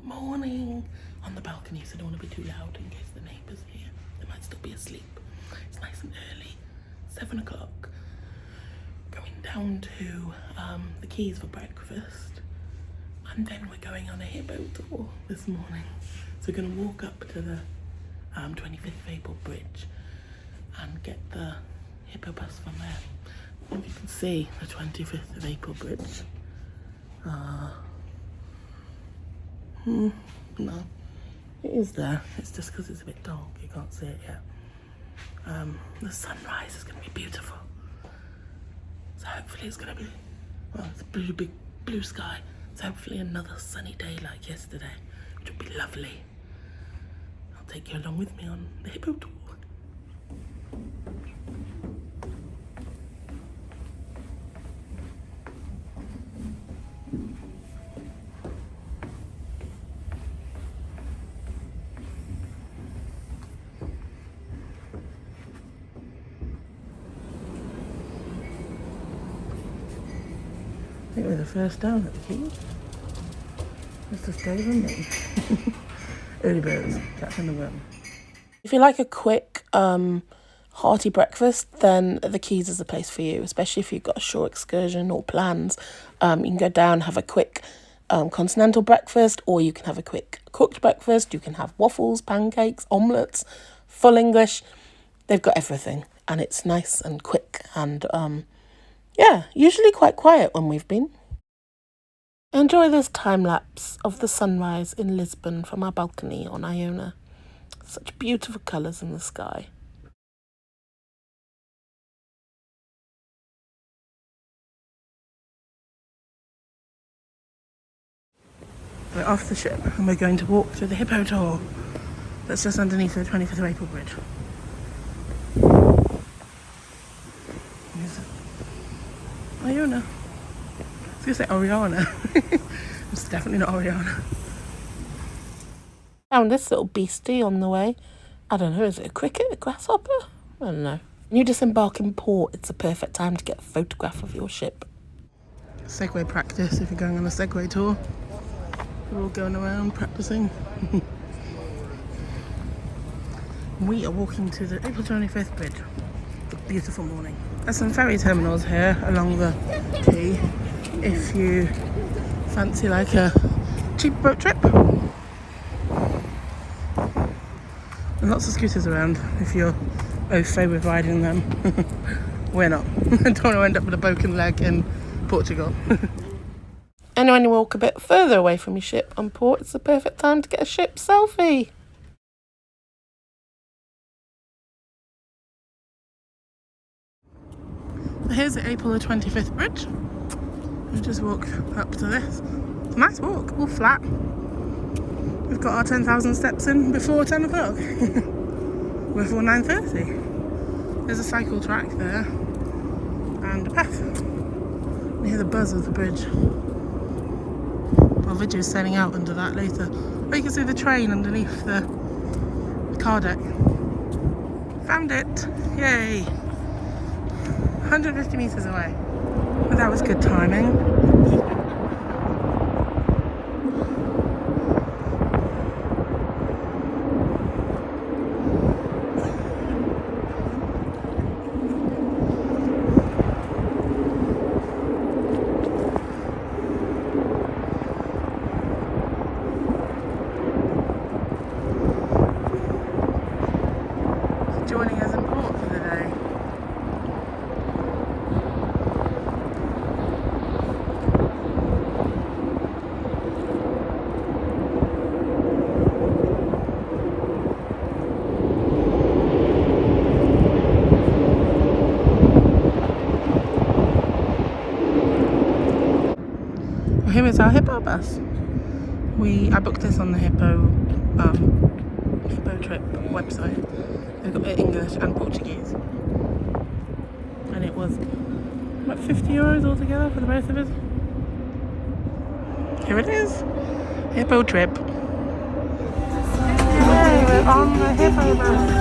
morning on the balcony, so I don't want to be too loud in case the neighbours hear. They might still be asleep. It's nice and early, 7 o'clock. Going down to the quays for breakfast, and then we're going on a Hippo Tour this morning. So we're going to walk up to the 25th of April bridge and get the Hippo bus from there. If you can see the 25th of April bridge. No, it is there. It's just because it's a bit dark, you can't see it yet. The sunrise is going to be beautiful. So hopefully it's going to be, well, it's a big blue sky. So hopefully another sunny day like yesterday, which would be lovely. I'll take you along with me on the Hippo Tour. I think we're the first down at the quay. Let's just go with me. Early birds, catching the worm. If you like a quick, hearty breakfast, then the quays is the place for you, especially if you've got a shore excursion or plans. You can go down, have a quick continental breakfast, or you can have a quick cooked breakfast. You can have waffles, pancakes, omelettes, full English. They've got everything, and it's nice and quick and yeah, usually quite quiet when we've been. Enjoy this time-lapse of the sunrise in Lisbon from our balcony on Iona. Such beautiful colours in the sky. We're off the ship and we're going to walk through the Hippo Tour that's just underneath the 25th of April bridge. Iona. I was going to say Oriana. It's definitely not Oriana. Found this little beastie on the way. I don't know, is it a cricket, a grasshopper? I don't know. When you disembark in port, it's a perfect time to get a photograph of your ship. Segway practice if you're going on a Segway tour. We're all going around practicing. We are walking to the April 25th bridge. It's a beautiful morning. There's some ferry terminals here along the quay if you fancy like a cheap boat trip. And lots of scooters around if you're au fait with riding them. We're not. I don't want to end up with a broken leg in Portugal. And when you walk a bit further away from your ship on port, it's the perfect time to get a ship selfie. Here's the April the 25th bridge. We just walk up to this. It's a nice walk, all flat. We've got our 10,000 steps in before 10 o'clock. Before 9:30. There's a cycle track there and a path. You hear the buzz of the bridge. I'll video sailing out under that later. But you can see the train underneath the car deck. Found it! Yay! 150 metres away. But that was good timing. Joining us in port for the day. Here is our Hippo bus. I booked this on the Hippo trip website. They've got it English and Portuguese. And it was about €50 altogether for the both of us. Here it is. Hippo trip. Yay, we're on the Hippo bus.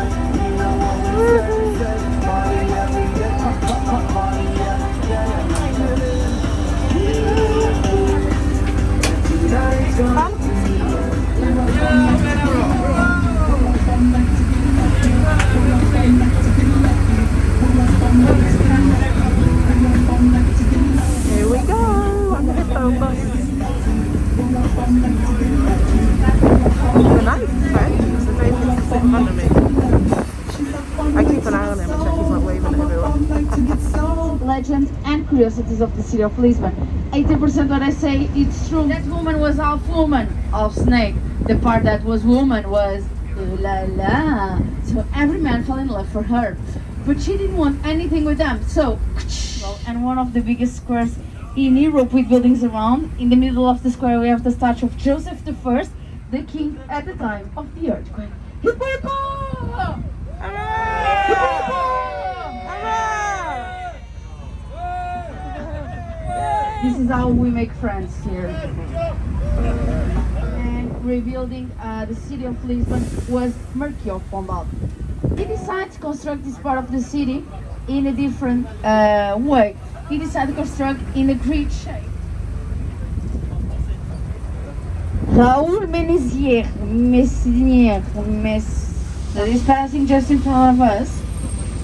Fun? long bus. They're nice, friends. They're very good to sit in front of me. I keep an eye on him and check he's not waving at everyone. Legends and curiosities of the city of Lisbon. 80% what I say, it's true. That woman was half woman, half snake. The part that was woman was la la. So every man fell in love for her. But she didn't want anything with them. So, and one of the biggest squares in Europe with buildings around. In the middle of the square we have the statue of Joseph I, the king at the time of the earthquake. Hippo, hippo! This is how we make friends here. And rebuilding the city of Lisbon was Melchior Pombal. He decided to construct this part of the city in a different way. He decided to construct in a grid shape. Raoul Menessier, that is passing just in front of us.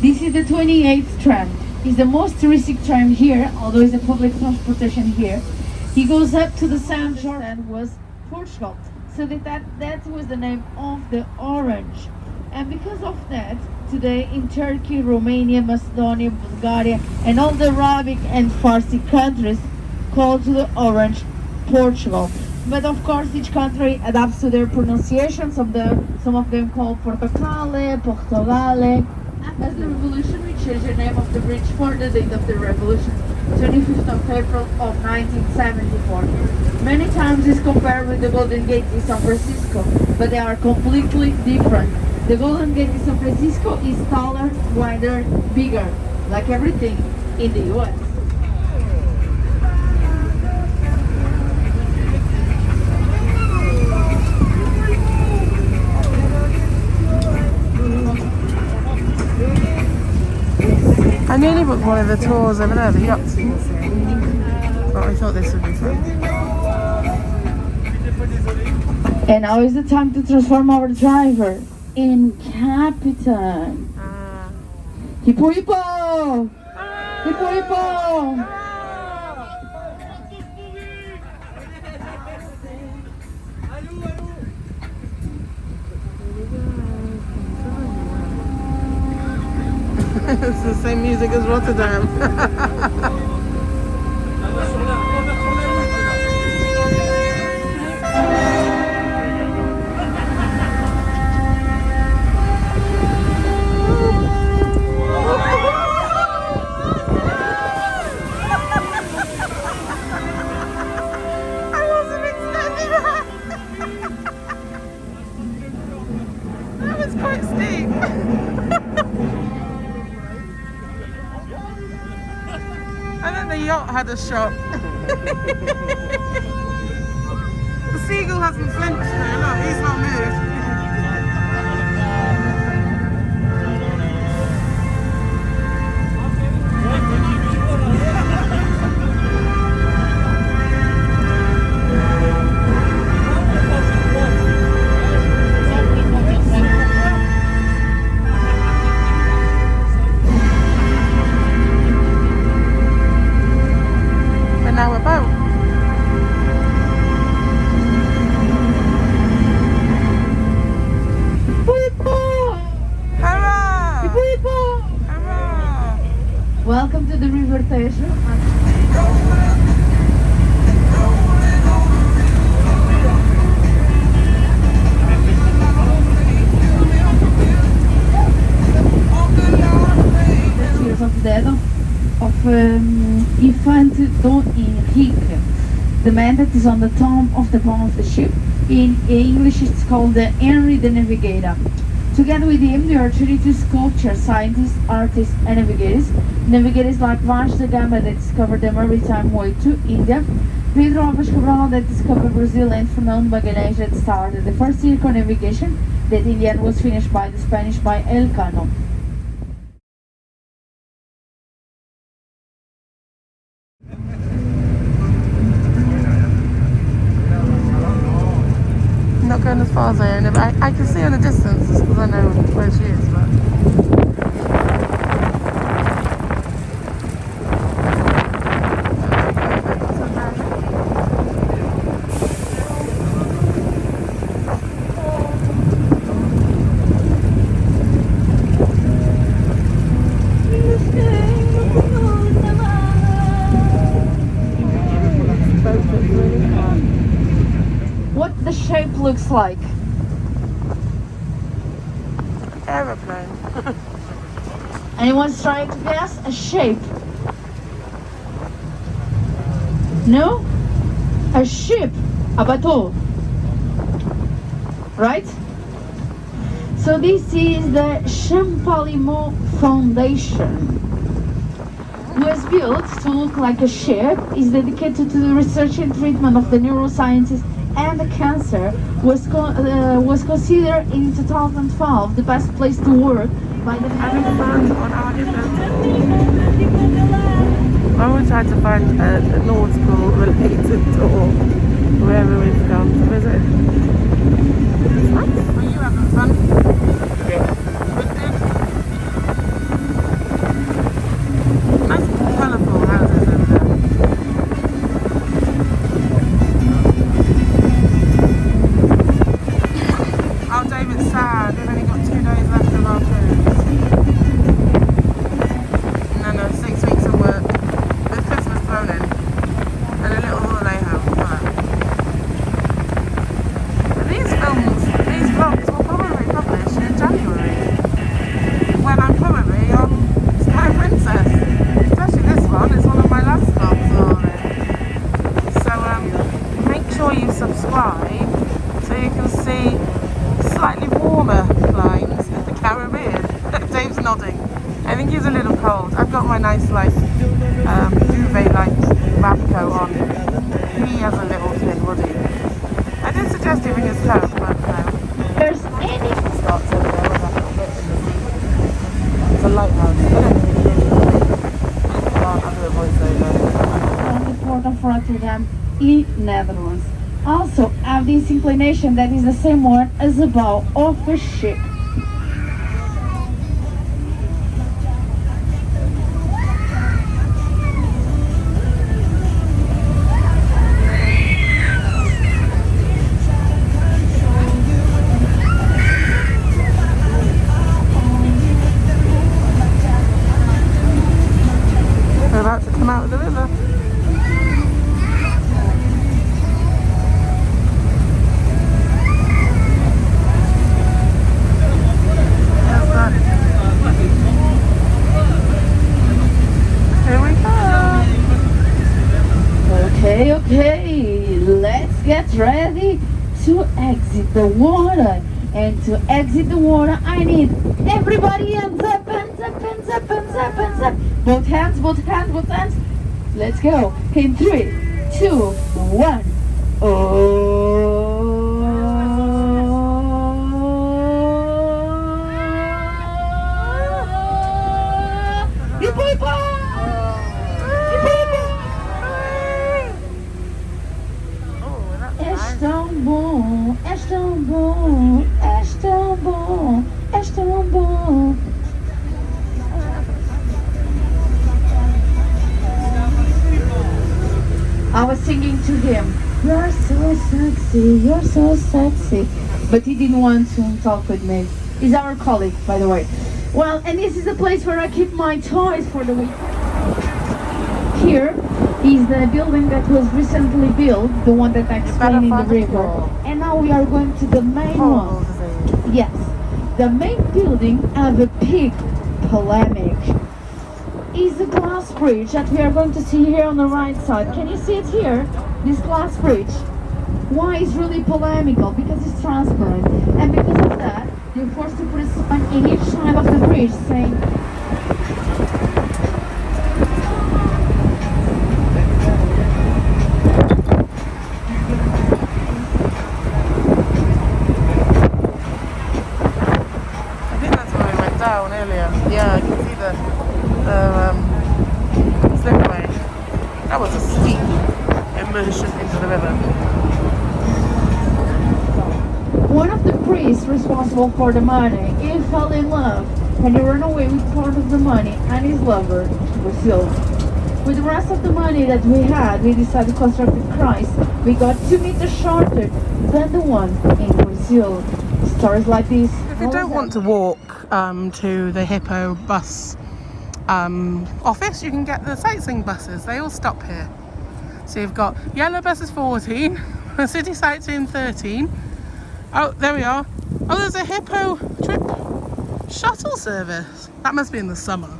This is the 28th tram. It's the most touristic tram here, although it's a public transportation here. He goes up to the South Shore and was Portugal. So that was the name of the orange. And because of that, today in Turkey, Romania, Macedonia, Bulgaria, and all the Arabic and Farsi countries call to the orange Portugal. But of course, each country adapts to their pronunciation. Some of them call Portocale, Portogale. As the revolution, we changed the name of the bridge for the date of the revolution, 25th of April of 1974. Many times it's compared with the Golden Gate in San Francisco, but they are completely different. The Golden Gate in San Francisco is taller, wider, bigger, like everything in the US. I nearly booked one of the tours over there, the yachts. But I thought this would be fun. And now is the time to transform our driver in captain. Hippo hippo! Hippo hippo! It's the same music as Rotterdam. I wasn't expecting that. That was quite steep. I think the yacht had a shot. The seagull hasn't flinched though, look, he's not moved. Now we're boat. Hurrah! Hurrah! Welcome to the River Tejo. The tears of death of Infante Dom Henrique, the man that is on the top of the bottom of the ship. In English it's called the Henry the Navigator. Together with him there are 32 sculptures, scientists, artists and navigators. Navigators like Vasco da Gama that discovered the maritime way to India, Pedro Alves Cabral that discovered Brazil, and Fernando Magalhães that started the first circumnavigation that in the end was finished by the Spanish by Elcano. Not going as far as Iona, but I can see in the distance because I know where she is. But It's really fun. What the shape looks like. Aeroplane. Anyone's trying to guess a shape? No? A ship, a bateau, right? So this is the Champalimo Foundation. Was built to look like a ship, is dedicated to the research and treatment of the neurosciences and the cancer, was considered in 2012 the best place to work by the Having fun on our Hippo Tour. I always try to find a nautical related tour wherever we've gone to visit. It's nice. Are you having fun? Yeah. Nice colourful houses over there. Oh, David's sad. We've only got 2 days left of our cruise. And 6 weeks of work with Christmas thrown in. And a little holiday home. But these vlogs will probably publish in January. When I'm probably on Sky Princess. Especially this one. It's one of my last vlogs on it. So make sure you subscribe so you can see slightly warmer climes in the Caribbean. Dave's nodding. I think he's a little cold. I've got my nice like duvet like Babco on. He has a little thin hoodie. I did suggest giving his coat, but no. There's any Starts over there with that little bit in the sea. It's a lighthouse. I can't do a voiceover. on the port of Rotterdam in Netherlands. Also have this inclination that is the same one as the bow of a ship. We're about to come out of the river. Here we go. Okay, let's get ready to exit the water. And to exit the water, I need everybody hands up, hands up, hands up, hands up, hands up. Both hands, both hands, both hands. Let's go. In 3, 2, 1. Hippo, hippo! Hippo, hippo! Oh, that's És nice. tão bom, és tão bom, és tão bom, és tão bom. I was singing to him, you're so sexy, you're so sexy. But he didn't want to talk with me. He's our colleague, by the way. Well, and this is the place where I keep my toys for the week. Here is the building that was recently built, the one that I explained in the river. And now we are going to the main one. Yes, the main building of a big polemic is the glass bridge that we are going to see here on the right side. Can you see it here? This glass bridge. Why it's really polemical? Because it's transparent. And because of that, you're forced to put a sign in each side of the bridge saying down earlier. Yeah, I can see the slipway. That was a steep immersion into the river. one of the priests responsible for the money, he fell in love and he ran away with part of the money and his lover to Brazil. With the rest of the money that we had, we decided to construct a Christ. We got 2 meters shorter than the one in Brazil. Stories like this. If you don't want to walk to the Hippo bus office, you can get the sightseeing buses. They all stop here. So you've got yellow buses 14, city sightseeing 13. Oh, there we are. Oh, there's a Hippo trip shuttle service. That must be in the summer.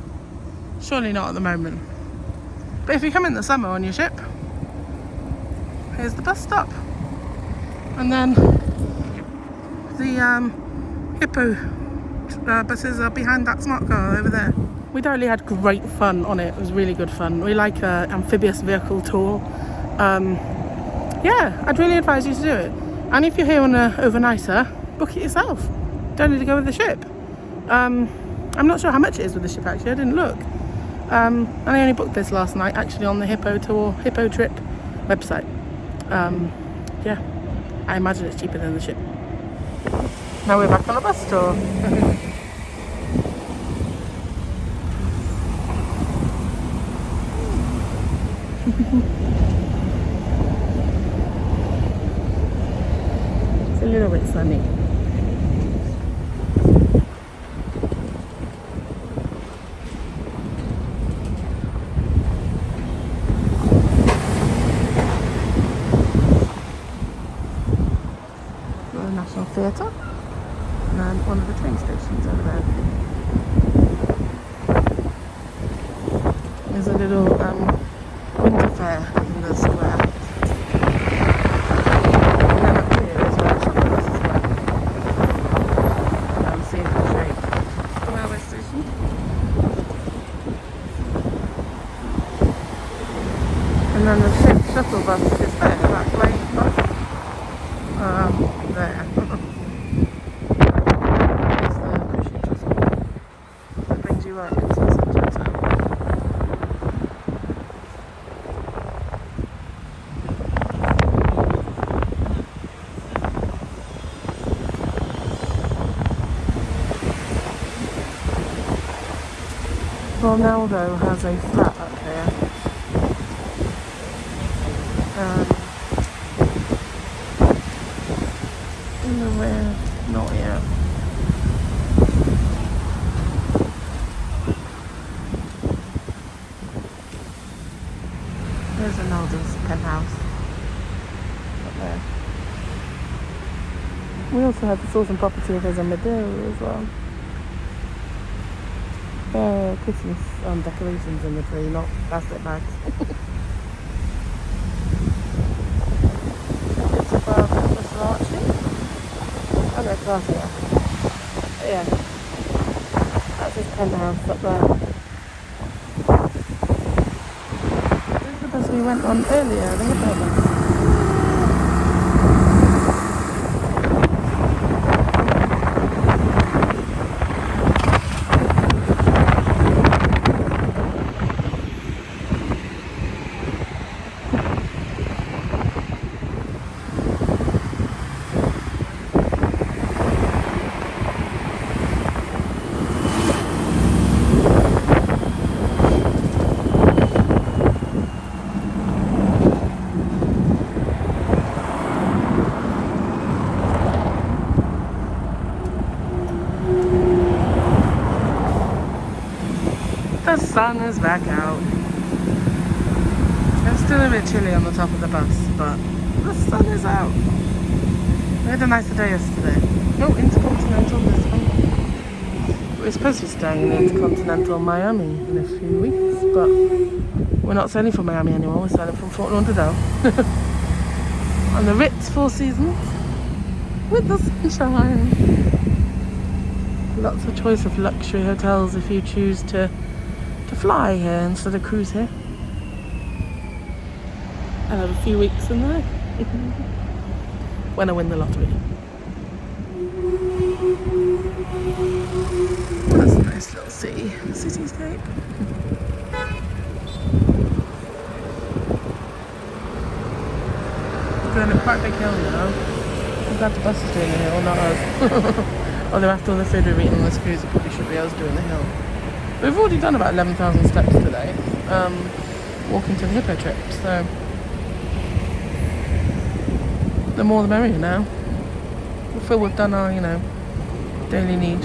Surely not at the moment. But if you come in the summer on your ship, here's the bus stop. And then the Hippo buses are behind that smart car over there. We totally had great fun on it. It was really good fun. We like an amphibious vehicle tour. Yeah, I'd really advise you to do it. And if you're here on an overnighter, book it yourself. Don't need to go with the ship. I'm not sure how much it is with the ship actually. I didn't look. And I only booked this last night actually on the Hippo Tour, Hippo Trip website. Yeah, I imagine it's cheaper than the ship. Now we're back on a bus tour. It's a little bit sunny. The National Theatre and one of the train stations over there. There's a little winter fair in the square. And then up here is where the shuttle buses were. See if it's right. The railway station. And then the shuttle bus is there, that lane bus. There. It's the cruise ship shuttle that brings you right into the centre of town. Ronaldo has a flat up here. Nowhere, not yet. There's Ronaldo's penthouse up there. We also had to saw some property if there's a Madeira as well. Christmas decorations in the tree, not plastic bags. It's above Mr. Archie. Oh, there's glass here. Yeah. That's his penthouse up there. This is the bus we went on earlier, the Hippo bus. The sun is back out. It's still a bit chilly on the top of the bus, but the sun is out. We had a nicer day yesterday. No, Intercontinental Lisbon. We're supposed to be staying in Intercontinental Miami in a few weeks, but we're not sailing from Miami anymore. We're sailing from Fort Lauderdale. On the Ritz Four Seasons with the sunshine. Lots of choice of luxury hotels if you choose to fly here instead of cruise here. I'll have a few weeks in there when I win the lottery. That's a nice little cityscape. We're going up quite a big hill now. I'm glad the bus is doing the hill, not us. Although after all the food we've eaten on this cruise, it probably should be us doing the hill. We've already done about 11,000 steps today, walking to the Hippo trip, so the more the merrier now. We feel we've done our, daily need.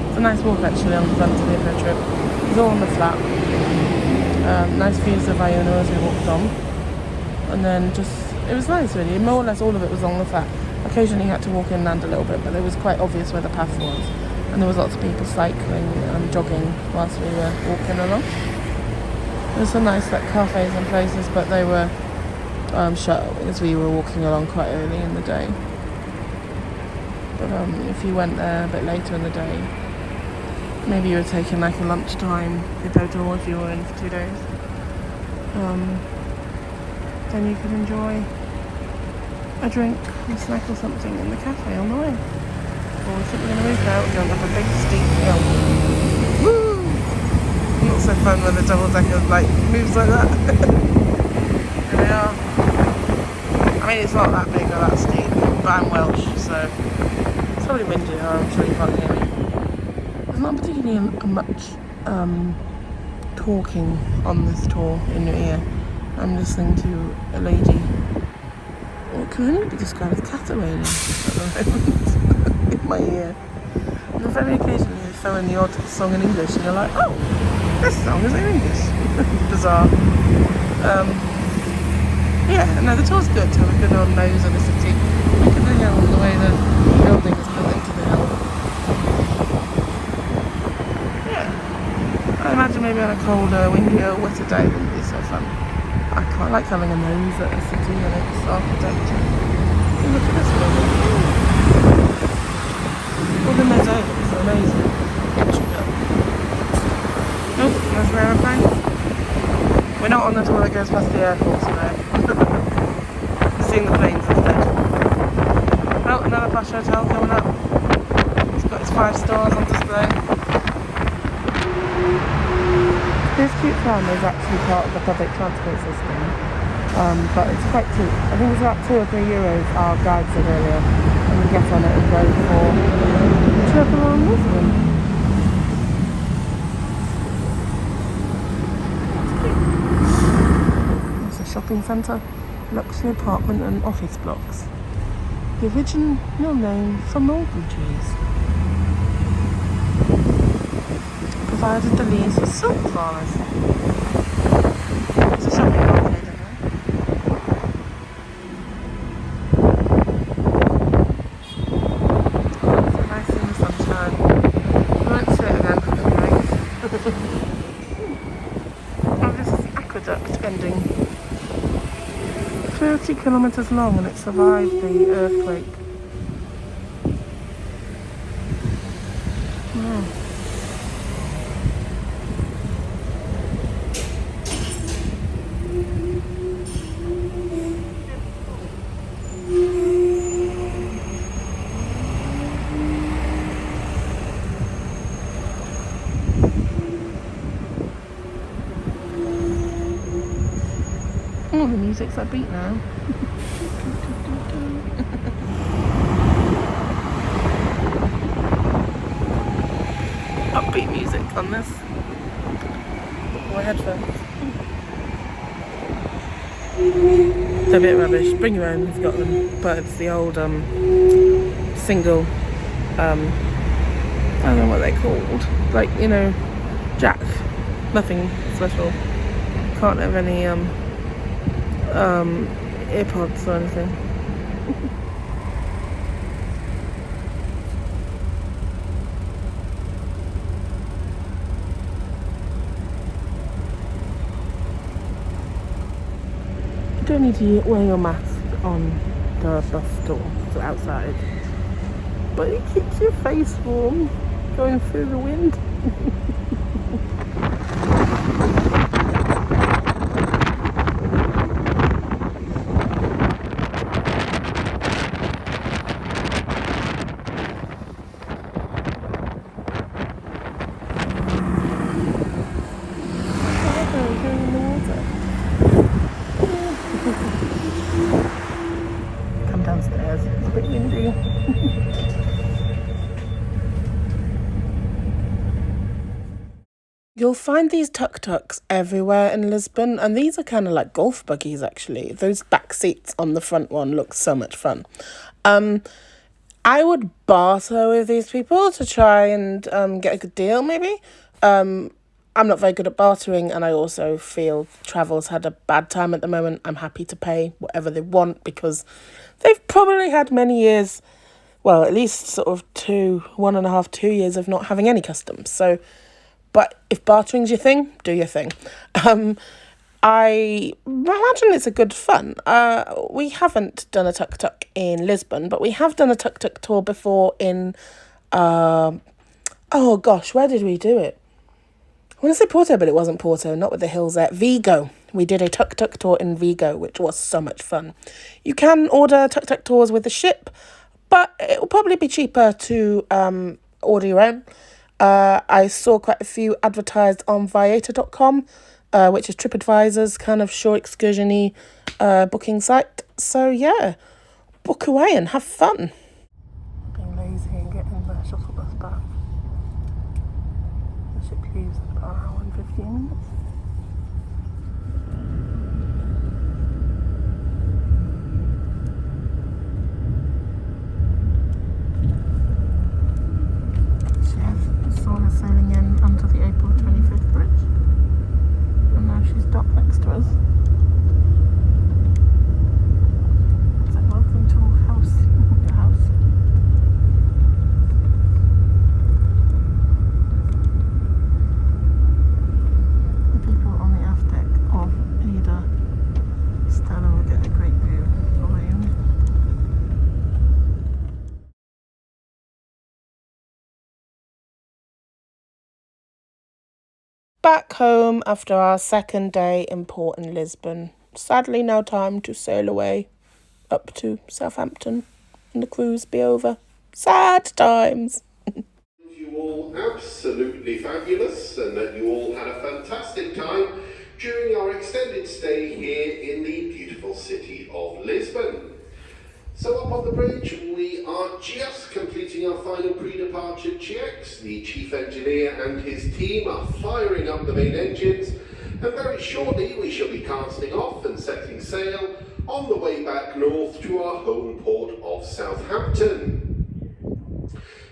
It's a nice walk actually on the front of the Hippo trip. It's all on the flat. Nice views of Iona as we walked on. And then it was nice really. More or less all of it was along the flat. Occasionally you had to walk inland a little bit, but it was quite obvious where the path was. And there was lots of people cycling and jogging whilst we were walking along. There were some nice cafes and places, but they were shut as we were walking along quite early in the day. But if you went there a bit later in the day, maybe you were taking a lunchtime Hippo Tour if you were in for 2 days, then you could enjoy a drink, a snack or something in the cafe on the way. Well, I think we're going to move now. We're going up a big steep hill. Woo! Not so fun when the double decker moves like that. Here we are. I mean, it's not that big or that steep, but I'm Welsh, so it's probably windy. I'm sure you can't hear me. There's not particularly much talking on this tour in your ear. I'm listening to a lady, what can only be described as caterwailing at the moment in my ear. And very occasionally they throw in the odd song in English and you're like, oh, this song is in English. Bizarre. Yeah, no, the tour's good to have a good old nose of the city. Look at the hill and the way the building is built into the hill. Yeah. I imagine maybe on a colder, windier, wetter day it wouldn't be so fun. I quite like having a nose at the city and its architecture. And look at this building. All the mosaics are amazing. Oh, there's an aeroplane. We're not on the tour that goes past the airport today. Seeing the planes instead. Oh, another posh hotel coming up. It's got its 5 stars on display. This cute tram is actually part of the public transport system, but it's quite cheap. I think it's about €2 or €3, our guide said earlier, and you get on it and go for a trip around Lisbon. It's a shopping centre, luxury apartment and office blocks. The original name for mulberry trees. Provided the leaves for silk flowers. It's a shopping arcade in there. It's nice in the sunshine. We won't see it again anyway. Oh, this is aqueduct ending. 30 kilometres long and it survived the earthquake. Wow. Oh, the music's upbeat now. Upbeat music on this. My headphones. It's a bit rubbish. Bring your own, you've got them. But it's the old single, I don't know what they're called. Jack. Nothing special. Can't have any earpods or anything. You don't need to wear your mask on the bus doors outside, but it keeps your face warm going through the wind. Come downstairs, it's a bit windy. You'll find these tuk-tuks everywhere in Lisbon, and these are kind of like golf buggies actually. Those back seats on the front one look so much fun. I would barter with these people to try and get a good deal maybe. I'm not very good at bartering, and I also feel Travel's had a bad time at the moment. I'm happy to pay whatever they want because they've probably had many years, well, at least sort of 1.5, 2 years of not having any customs. So, but if bartering's your thing, do your thing. I imagine it's a good fun. We haven't done a tuk-tuk in Lisbon, but we have done a tuk-tuk tour before in, oh gosh, where did we do it? I want to say Porto, but it wasn't Porto, not with the hills there. Vigo. We did a tuk-tuk tour in Vigo, which was so much fun. You can order tuk-tuk tours with the ship, but it will probably be cheaper to order your own. I saw quite a few advertised on viator.com, which is TripAdvisor's kind of short excursion-y booking site. So yeah, book away and have fun. Being lazy and getting the shuttle bus back. The ship leaves in about an hour and 15 minutes. Saw her sailing in under the April 25th bridge, and now she's docked next to us. It's like, welcome to your house. Your house. The people on the aft deck of Ida Stella will get a great view of Iona. Back home after our second day in port in Lisbon. Sadly, now time to sail away up to Southampton and the cruise be over. Sad times. You all absolutely fabulous and that you all had a fantastic time during our extended stay here in the beautiful city of Lisbon. So up on the bridge, we are just completing our final pre-departure checks. The chief engineer and his team are firing up the main engines, and very shortly we shall be casting off and setting sail on the way back north to our home port of Southampton.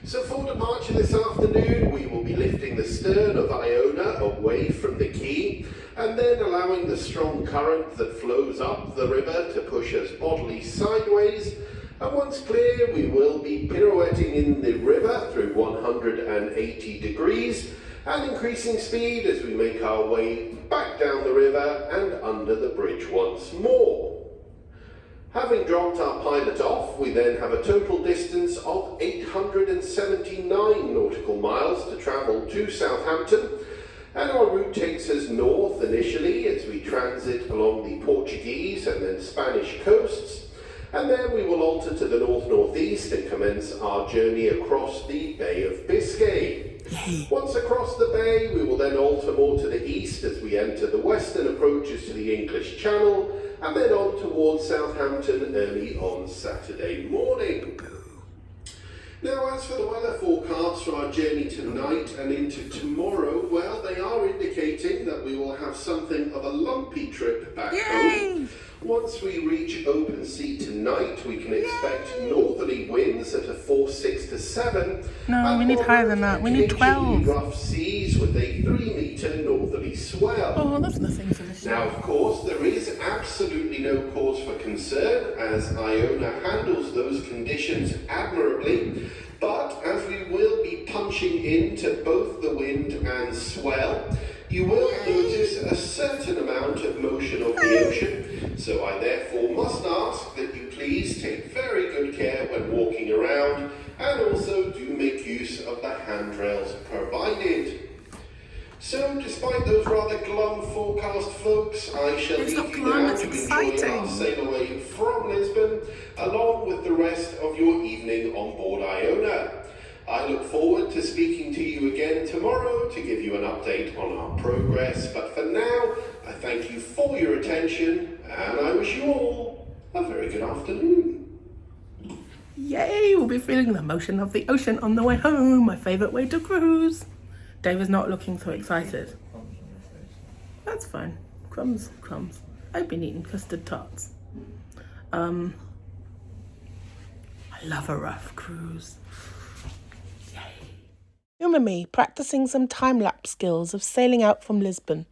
So for departure this afternoon, we will be lifting the stern of Iona away from the quay, and then allowing the strong current that flows up the river to push us bodily sideways. And once clear, we will be pirouetting in the river through 180 degrees and increasing speed as we make our way back down the river and under the bridge once more. Having dropped our pilot off, we then have a total distance of 879 nautical miles to travel to Southampton, and our route takes us north initially as we transit along the Portuguese and then Spanish coasts, and then we will alter to the north-northeast and commence our journey across the Bay of Biscay. Once across the bay, we will then alter more to the east as we enter the western approaches to the English Channel, and then on towards Southampton early on Saturday morning. Now, as for the weather forecasts for our journey tonight and into tomorrow, well, they are indicating that we will have something of a lumpy trip back home. Once we reach open sea tonight, we can expect northerly winds at a force 6 to 7. No, we need higher than that. We need 12. Rough seas with a 3-metre northerly swell. Oh, that's nothing for this. Now, of course, there is absolutely no cause for concern as Iona handles those conditions admirably. But as we will be punching into both the wind and swell, you will notice a certain amount of motion of the ocean, so I therefore must ask that you please take very good care when walking around, and also do make use of the handrails provided. So, despite those rather glum forecast, folks, I shall leave you now to enjoy our sail away from Lisbon, along with the rest of your evening on board Iona. I look forward to speaking to you again tomorrow to give you an update on our progress, but for now, I thank you for your attention, and I wish you all a very good afternoon. Yay, we'll be feeling the motion of the ocean on the way home, my favourite way to cruise. Dave is not looking so excited. That's fine. Crumbs, crumbs. I've been eating custard tarts. I love a rough cruise. Humour me practicing some time-lapse skills of sailing out from Lisbon.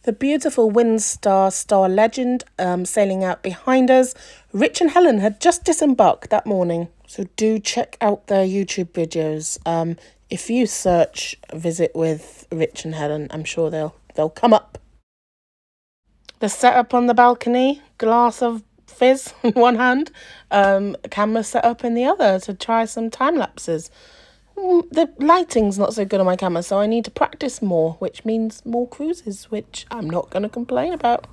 The beautiful Windstar Star Legend sailing out behind us. Rich and Helen had just disembarked that morning, so do check out their YouTube videos. If you search Visit with Rich and Helen, I'm sure they'll come up. The setup on the balcony, glass of fizz in one hand, camera set up in the other to try some time lapses. The lighting's not so good on my camera, so I need to practice more, which means more cruises, which I'm not going to complain about.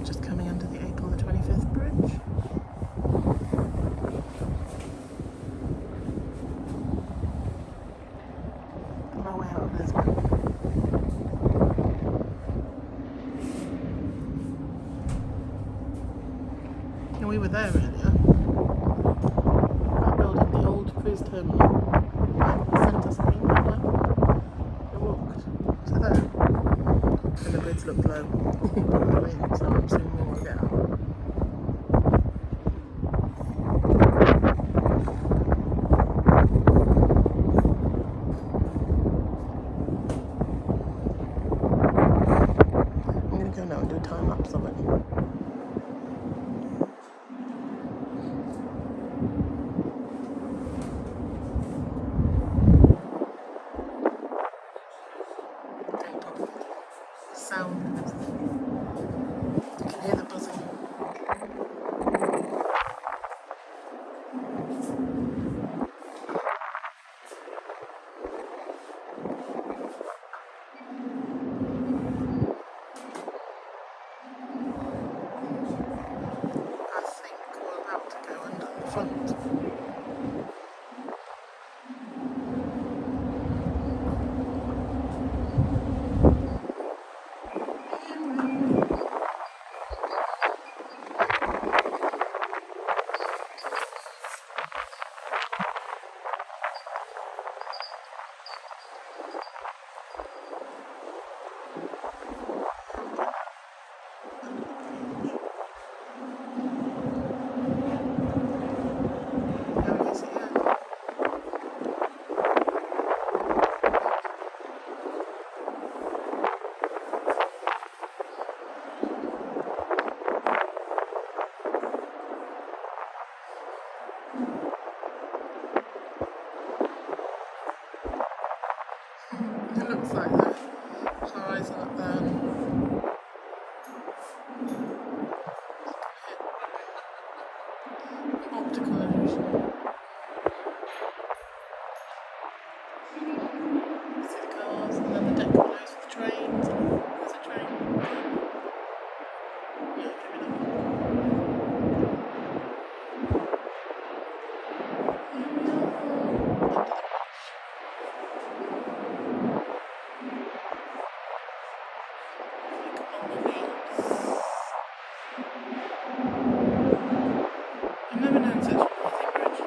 Just coming under the April the 25th bridge. On my way out of Lisbon. Yeah, we were there earlier. That building, the old cruise terminal. Centre screen, I walked. So there. And the bids look low. Go in, so I'm assuming we won't get out. I'm going to go now and do a time lapse of it. Sound and everything. You can hear the buzzing. I think we're about to go under the front. It looks like the horizon up there. Optical illusion. See the cars and then the deck below with the trains. There's a train. Yeah, I've never known such a noisy bridge.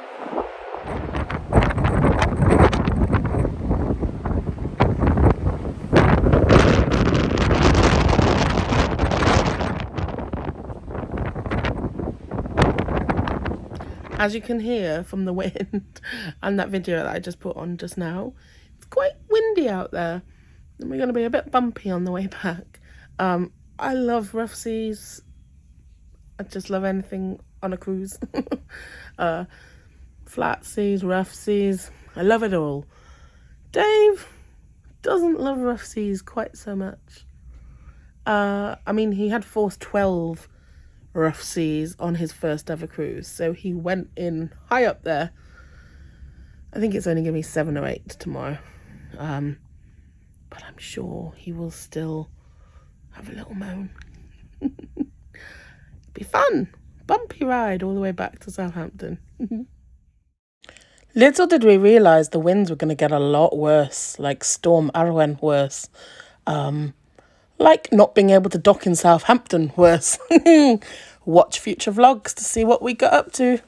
As you can hear from the wind and that video that I just put on just now, it's quite windy out there. And we're going to be a bit bumpy on the way back. I love rough seas. I just love anything on a cruise. Flat seas, rough seas. I love it all. Dave doesn't love rough seas quite so much. I mean, he had forced 12 rough seas on his first ever cruise, so he went in high up there. I think it's only going to be 7 or 8 tomorrow. But I'm sure he will still have a little moan. Be fun. Bumpy ride all the way back to Southampton. Little did we realise the winds were going to get a lot worse, like Storm Arwen worse. Like not being able to dock in Southampton worse. Watch future vlogs to see what we got up to.